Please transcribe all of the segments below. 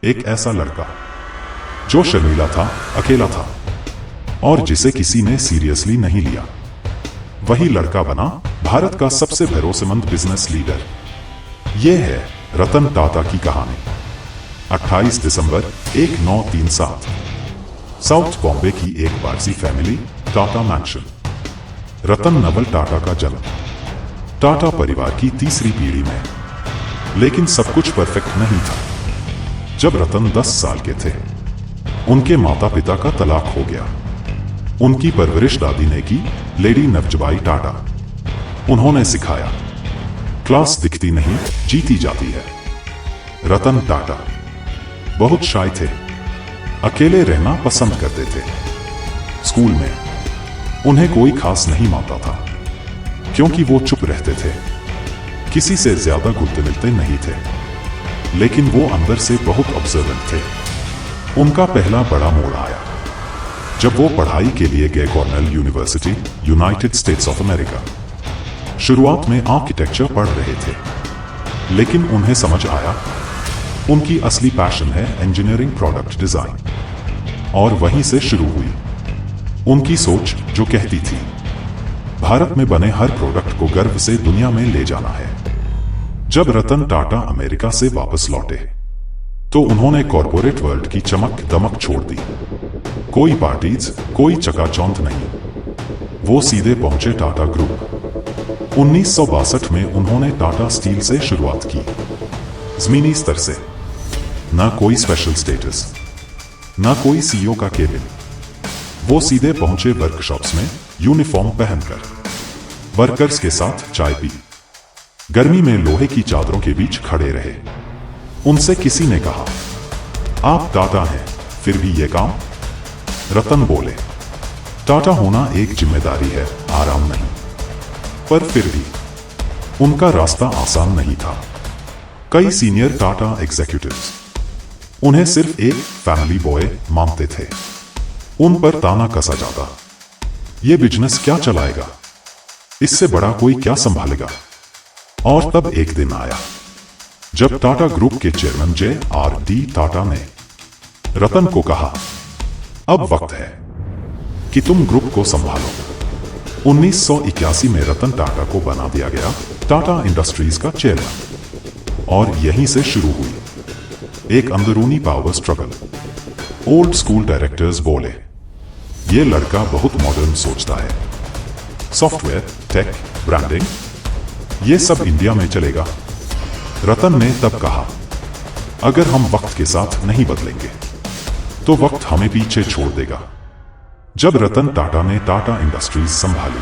एक ऐसा लड़का जो शर्मीला था, अकेला था और जिसे किसी ने सीरियसली नहीं लिया। वही लड़का बना भारत का सबसे भरोसेमंद बिजनेस लीडर। यह है रतन टाटा की कहानी। 28 दिसंबर 1937, साउथ बॉम्बे की एक पारसी फैमिली, टाटा मैंशन। रतन नवल टाटा का जन्म टाटा परिवार की तीसरी पीढ़ी में। लेकिन सब कुछ परफेक्ट नहीं था। जब रतन 10 साल के थे, उनके माता पिता का तलाक हो गया। उनकी परवरिश दादी ने की, लेडी नवजबाई टाटा। उन्होंने सिखाया, क्लास दिखती नहीं, जीती जाती है। रतन टाटा बहुत शाय थे, अकेले रहना पसंद करते थे। स्कूल में उन्हें कोई खास नहीं मानता था, क्योंकि वो चुप रहते थे, किसी से ज्यादा घुलते मिलते नहीं थे। लेकिन वो अंदर से बहुत ऑब्जर्वेंट थे। उनका पहला बड़ा मोड़ आया जब वो पढ़ाई के लिए गए Cornell university, United states of America. शुरुआत में आर्किटेक्चर पढ़ रहे थे, लेकिन उन्हें समझ आया उनकी असली पैशन है इंजीनियरिंग, प्रोडक्ट डिजाइन। और वहीं से शुरू हुई उनकी सोच, जो कहती थी भारत में बने हर प्रोडक्ट को गर्व से दुनिया में ले जाना है। जब रतन टाटा अमेरिका से वापस लौटे तो उन्होंने कॉरपोरेट वर्ल्ड की चमक दमक छोड़ दी। कोई पार्टीज, कोई चकाचौंध नहीं। वो सीधे पहुंचे टाटा ग्रुप। 1962 में उन्होंने टाटा स्टील से शुरुआत की, जमीनी स्तर से। ना कोई स्पेशल स्टेटस, ना कोई सीईओ का केबिन। वो सीधे पहुंचे वर्कशॉप्स में, यूनिफॉर्म पहनकर, वर्कर्स के साथ चाय पी। गर्मी में लोहे की चादरों के बीच खड़े रहे। उनसे किसी ने कहा, आप टाटा हैं, फिर भी ये काम? रतन बोले, टाटा होना एक जिम्मेदारी है, आराम नहीं। पर फिर भी उनका रास्ता आसान नहीं था। कई सीनियर टाटा एग्जीक्यूटिव्स उन्हें सिर्फ एक फैमिली बॉय मानते थे। उन पर ताना कसा जाता, ये बिजनेस क्या चलाएगा, इससे बड़ा कोई क्या संभालेगा। और तब एक दिन आया जब टाटा ग्रुप के चेयरमैन J.R.D. टाटा ने रतन को कहा, अब वक्त है कि तुम ग्रुप को संभालो। 1981 में रतन टाटा को बना दिया गया टाटा इंडस्ट्रीज का चेयरमैन। और यहीं से शुरू हुई एक अंदरूनी power struggle. Old school directors बोले, ये लड़का बहुत मॉडर्न सोचता है, सॉफ्टवेयर, टेक, ब्रांडिंग, ये सब इंडिया में चलेगा। रतन ने तब कहा, अगर हम वक्त के साथ नहीं बदलेंगे तो वक्त हमें पीछे छोड़ देगा। जब रतन टाटा ने टाटा इंडस्ट्रीज संभाली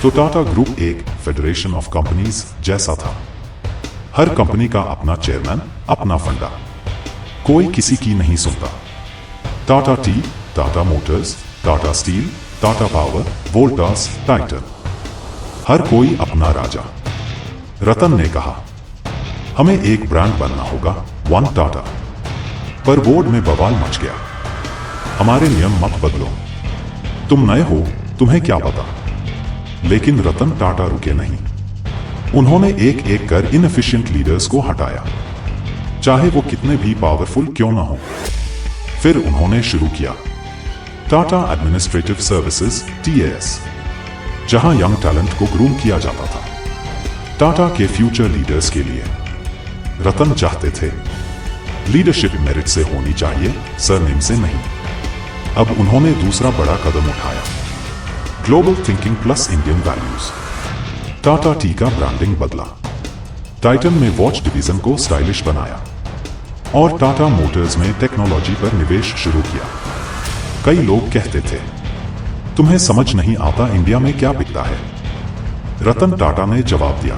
तो टाटा ग्रुप एक फेडरेशन ऑफ कंपनीज जैसा था। हर कंपनी का अपना चेयरमैन, अपना फंडा, कोई किसी की नहीं सुनता। Tata tea, Tata motors, Tata steel, Tata power, Voltas, Titan, हर कोई अपना राजा। रतन ने कहा, हमें एक ब्रांड बनना होगा, वन टाटा। पर बोर्ड में बवाल मच गया, हमारे नियम मत बदलो, तुम नए हो, तुम्हें क्या पता। लेकिन रतन टाटा रुके नहीं। उन्होंने एक एक कर इनएफिशिएंट लीडर्स को हटाया, चाहे वो कितने भी पावरफुल क्यों ना हो। फिर उन्होंने शुरू किया टाटा एडमिनिस्ट्रेटिव सर्विसेज, TAS, जहां यंग टैलेंट को ग्रूम किया जाता था टाटा के फ्यूचर लीडर्स के लिए। रतन चाहते थे लीडरशिप मेरिट से होनी चाहिए, सरनेम से नहीं। अब उन्होंने दूसरा बड़ा कदम उठाया, global thinking plus Indian values. Tata T का ब्रांडिंग बदला, टाइटन में वॉच डिवीजन को स्टाइलिश बनाया और टाटा मोटर्स में टेक्नोलॉजी पर निवेश शुरू किया। कई लोग कहते थे, तुम्हें समझ नहीं आता इंडिया में क्या बिकता है। रतन टाटा ने जवाब दिया,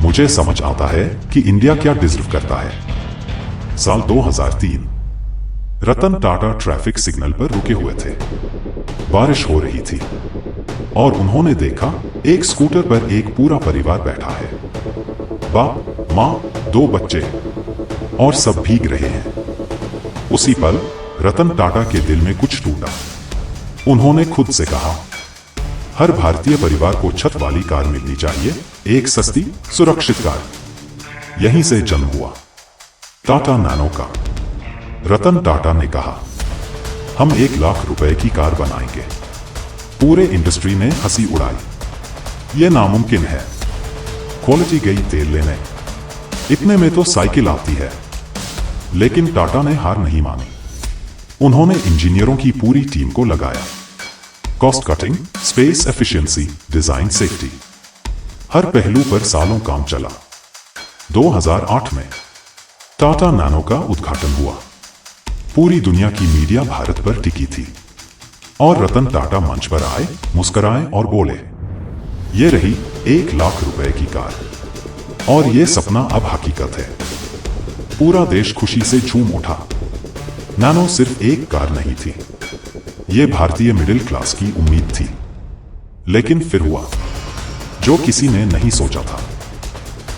मुझे समझ आता है कि इंडिया क्या डिजर्व करता है। साल 2003, रतन टाटा ट्रैफिक सिग्नल पर रुके हुए थे। बारिश हो रही थी और उन्होंने देखा एक स्कूटर पर एक पूरा परिवार बैठा है, बाप, माँ, 2 बच्चे, और सब भीग रहे हैं। उसी पल रतन टाटा के दिल में कुछ टूटा। उन्होंने खुद से कहा, हर भारतीय परिवार को छत वाली कार मिलनी चाहिए, एक सस्ती, सुरक्षित कार। यहीं से जन्म हुआ टाटा नैनो का। रतन टाटा ने कहा, हम 1 लाख रुपए की कार बनाएंगे। पूरे इंडस्ट्री ने हंसी उड़ाई। यह नामुमकिन है। क्वालिटी गई तेल लेने, इतने में तो साइकिल आती है। लेकिन टाटा ने हार नहीं मानी। उन्होंने इंजीनियरों की पूरी टीम को लगाया। Cost cutting, space efficiency, design, safety, हर पहलू पर सालों काम चला। 2008 में टाटा नैनो का उद्घाटन हुआ। पूरी दुनिया की मीडिया भारत पर टिकी थी और रतन टाटा मंच पर आए, मुस्कुराए और बोले, ये रही 1 लाख रुपए की कार और ये सपना अब हकीकत है। पूरा देश खुशी से झूम उठा। नैनो सिर्फ एक कार नहीं थी, ये भारतीय मिडिल क्लास की उम्मीद थी। लेकिन फिर हुआ जो किसी ने नहीं सोचा था।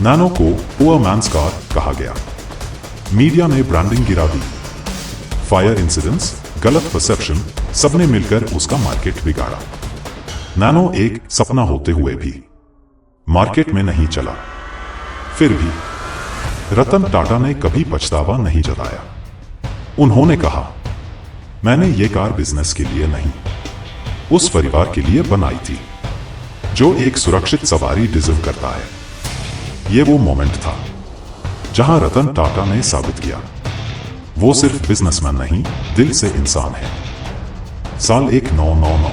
नैनो को पुअर मैन्स कार कहा गया। मीडिया ने ब्रांडिंग गिरा दी। फायर इंसिडेंट्स, गलत परसेप्शन, सबने मिलकर उसका मार्केट बिगाड़ा। नैनो एक सपना होते हुए भी मार्केट में नहीं चला। फिर भी रतन टाटा ने कभी पछतावा नहीं जताया। उन्होंने कहा, मैंने ये कार बिजनेस के लिए नहीं, उस परिवार के लिए बनाई थी जो एक सुरक्षित सवारी डिजर्व करता है। ये वो मोमेंट था जहां रतन टाटा ने साबित किया वो सिर्फ बिजनेसमैन नहीं, दिल से इंसान है। साल 1999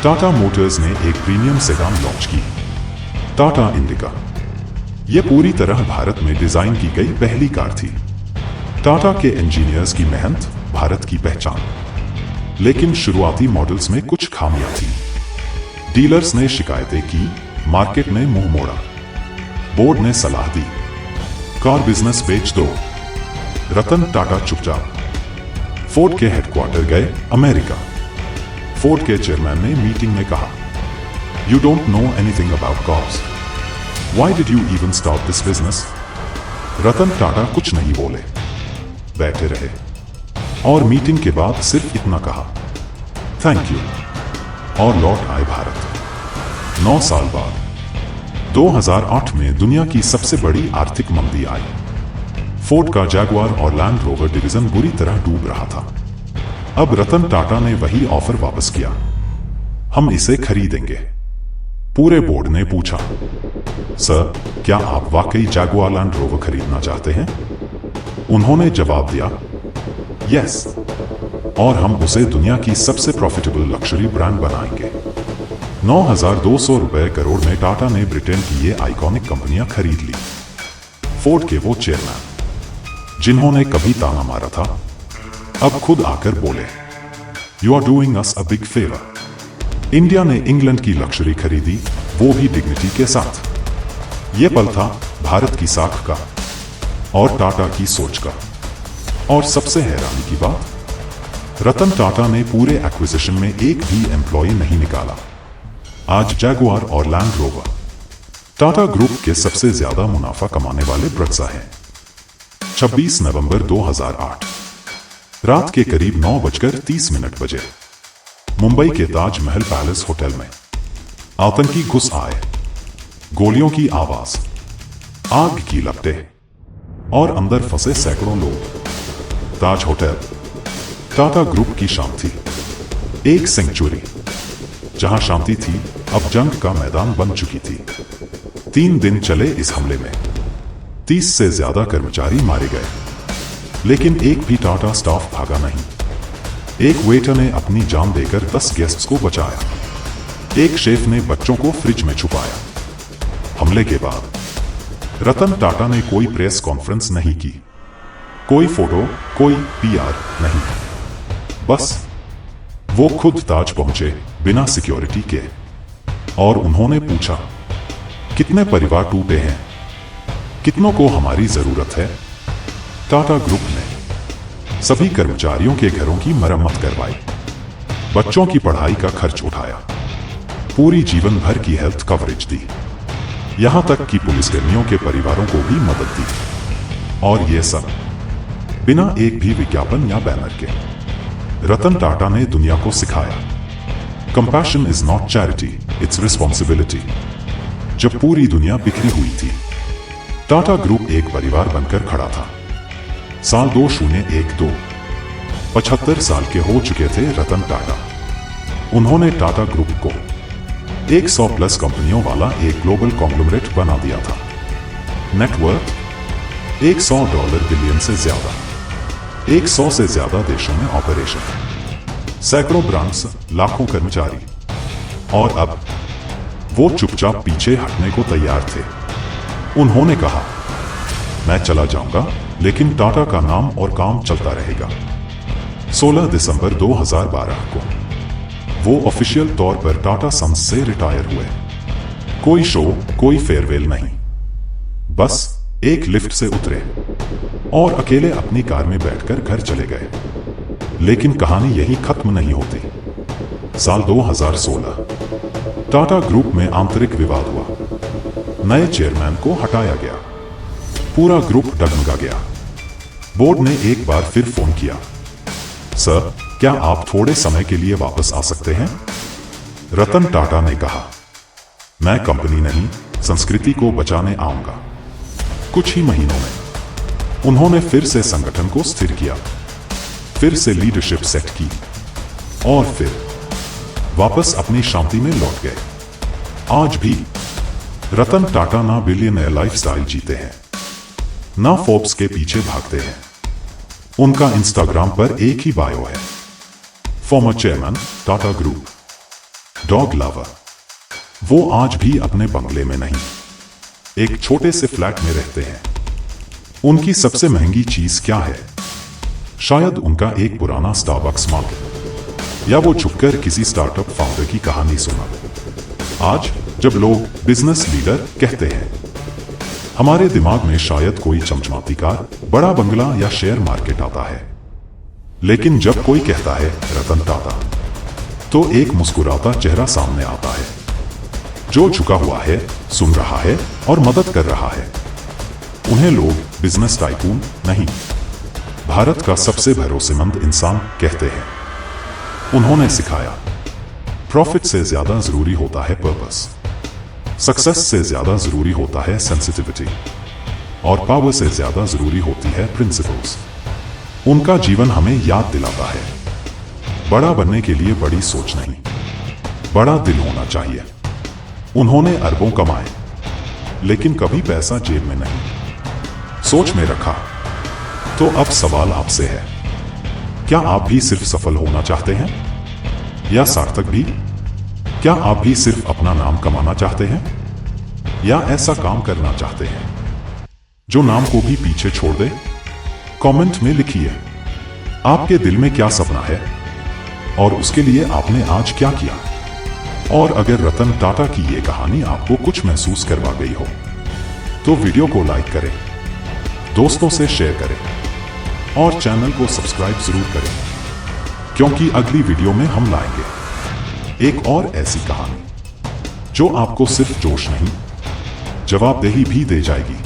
टाटा मोटर्स ने एक प्रीमियम सेडान लॉन्च की, टाटा इंडिका। यह पूरी तरह भारत में डिजाइन की गई पहली कार थी। टाटा के इंजीनियर्स की मेहनत, भारत की पहचान। लेकिन शुरुआती मॉडल्स में कुछ खामियां थी। डीलर्स ने शिकायतें की, मार्केट ने मुंह मोड़ा। बोर्ड ने सलाह दी, कार बिजनेस बेच दो। रतन टाटा चुपचाप फोर्ड के हेडक्वार्टर गए, अमेरिका। फोर्ड के चेयरमैन ने मीटिंग में कहा, you don't know anything about cars, why did you even start this business? Ratan Tata कुछ नहीं बोले, बैठे रहे और मीटिंग के बाद सिर्फ इतना कहा, थैंक यू, और लौट आए भारत। 9 साल बाद 2008 में दुनिया की सबसे बड़ी आर्थिक मंदी आई। फोर्ड का जैगुआर और लैंड रोवर डिवीजन बुरी तरह डूब रहा था। अब रतन टाटा ने वही ऑफर वापस किया, हम इसे खरीदेंगे। पूरे बोर्ड ने पूछा, सर, क्या आप वाकई जैगुआर लैंड रोवर खरीदना चाहते हैं? उन्होंने जवाब दिया, यस, और हम उसे दुनिया की सबसे प्रॉफिटेबल लग्जरी ब्रांड बनाएंगे। 9,200 रुपए करोड़ में टाटा ने ब्रिटेन की ये आइकॉनिक कंपनियां खरीद ली। फोर्ड के वो चेयरमैन जिन्होंने कभी ताना मारा था, अब खुद आकर बोले, you are doing us a big favour. India ने इंग्लैंड की लग्जरी खरीदी, वो भी डिग्निटी के साथ। ये पल था भारत की साख का और टाटा की सोच का। और सबसे हैरानी की बात, रतन टाटा ने पूरे एक्विजिशन में एक भी एम्प्लॉय नहीं निकाला। आज जैगुआर और लैंड रोवर टाटा ग्रुप के सबसे ज्यादा मुनाफा कमाने वाले ब्रत्सा हैं। 26 नवंबर 2008 रात के करीब 9:30 बजे मुंबई के ताजमहल पैलेस होटल में आतंकी घुस आए। गोलियों की आवाज, आग की लपटें और अंदर फंसे सैकड़ों लोग। ताज होटल टाटा ग्रुप की शान थी, एक सेंचुरी जहां शांति थी, अब जंग का मैदान बन चुकी थी। 3 दिन चले इस हमले में 30 से ज्यादा कर्मचारी मारे गए, लेकिन एक भी टाटा स्टाफ भागा नहीं। एक वेटर ने अपनी जान देकर 10 गेस्ट्स को बचाया। एक शेफ ने बच्चों को फ्रिज में छुपाया। हमले के बाद रतन टाटा ने कोई प्रेस कॉन्फ्रेंस नहीं की, कोई फोटो, कोई पीआर नहीं। बस वो खुद ताज पहुंचे बिना सिक्योरिटी के और उन्होंने पूछा, कितने परिवार टूटे हैं, कितनों को हमारी जरूरत है? टाटा ग्रुप ने सभी कर्मचारियों के घरों की मरम्मत करवाई, बच्चों की पढ़ाई का खर्च उठाया, पूरी जीवन भर की हेल्थ कवरेज दी, यहां तक कि पुलिसकर्मियों के परिवारों को भी मदद दी। और ये सब बिना एक भी विज्ञापन या बैनर के। रतन टाटा ने दुनिया को सिखाया, compassion is not charity, it's responsibility. जब पूरी दुनिया बिखरी हुई थी, टाटा ग्रुप एक परिवार बनकर खड़ा था। साल 2012 75 साल के हो चुके थे रतन टाटा। उन्होंने टाटा ग्रुप को 100 प्लस कंपनियों वाला एक ग्लोबल कॉन्ग्लोमरेट बना दिया था। नेटवर्थ $100 बिलियन से ज्यादा, 100 से ज्यादा देशों में ऑपरेशन, सैकड़ों ब्रांड्स, लाखों कर्मचारी। और अब वो चुपचाप पीछे हटने को तैयार थे। उन्होंने कहा, मैं चला जाऊंगा लेकिन टाटा का नाम और काम चलता रहेगा। 16 दिसंबर 2012 को वो ऑफिशियल तौर पर टाटा सन्स से रिटायर हुए। कोई शो, कोई फेयरवेल नहीं, बस एक लिफ्ट से उतरे और अकेले अपनी कार में बैठकर घर चले गए। लेकिन कहानी यही खत्म नहीं होती। साल 2016 टाटा ग्रुप में आंतरिक विवाद हुआ। नए चेयरमैन को हटाया गया। पूरा ग्रुप डगमगा गया। बोर्ड ने एक बार फिर फोन किया, सर, क्या आप थोड़े समय के लिए वापस आ सकते हैं? रतन टाटा ने कहा, मैं कंपनी नहीं, संस्कृति को बचाने आऊंगा। कुछ ही महीनों में उन्होंने फिर से संगठन को स्थिर किया, फिर से लीडरशिप सेट की और फिर वापस अपनी शांति में लौट गए। आज भी रतन टाटा ना बिलियनर लाइफस्टाइल जीते हैं, ना फोर्ब्स के पीछे भागते हैं। उनका इंस्टाग्राम पर एक ही बायो है, former chairman Tata group, dog lover. वो आज भी अपने बंगले में नहीं, एक छोटे से फ्लैट में रहते हैं। उनकी सबसे महंगी चीज क्या है? शायद उनका एक पुराना स्टारबक्स मग, या वो छुपकर किसी स्टार्टअप फाउंडर की कहानी सुना। आज जब लोग बिजनेस लीडर कहते हैं, हमारे दिमाग में शायद कोई चमचमाती कार, बड़ा बंगला या शेयर मार्केट आता है। लेकिन जब कोई कहता है रतन टाटा, तो एक मुस्कुराता चेहरा सामने आता है, जो झुका हुआ है, सुन रहा है और मदद कर रहा है। उन्हें लोग बिजनेस टाइकून नहीं, भारत का सबसे भरोसेमंद इंसान कहते हैं। उन्होंने सिखाया, प्रॉफिट से ज्यादा जरूरी होता है पर्पस, सक्सेस से ज्यादा जरूरी होता है सेंसिटिविटी, और पावर से ज्यादा जरूरी होती है प्रिंसिपल्स। उनका जीवन हमें याद दिलाता है, बड़ा बनने के लिए बड़ी सोच नहीं, बड़ा दिल होना चाहिए। उन्होंने अरबों कमाए, लेकिन कभी पैसा जेब में नहीं, सोच में रखा। तो अब सवाल आपसे है, क्या आप भी सिर्फ सफल होना चाहते हैं, या सार्थक भी? क्या आप भी सिर्फ अपना नाम कमाना चाहते हैं, या ऐसा काम करना चाहते हैं जो नाम को भी पीछे छोड़ दे? कमेंट में लिखिए, आपके दिल में क्या सपना है और उसके लिए आपने आज क्या किया। और अगर रतन टाटा की ये कहानी आपको कुछ महसूस करवा गई हो, तो वीडियो को लाइक करें, दोस्तों से शेयर करें और चैनल को सब्सक्राइब जरूर करें, क्योंकि अगली वीडियो में हम लाएंगे एक और ऐसी कहानी जो आपको सिर्फ जोश नहीं, जवाबदेही भी दे जाएगी।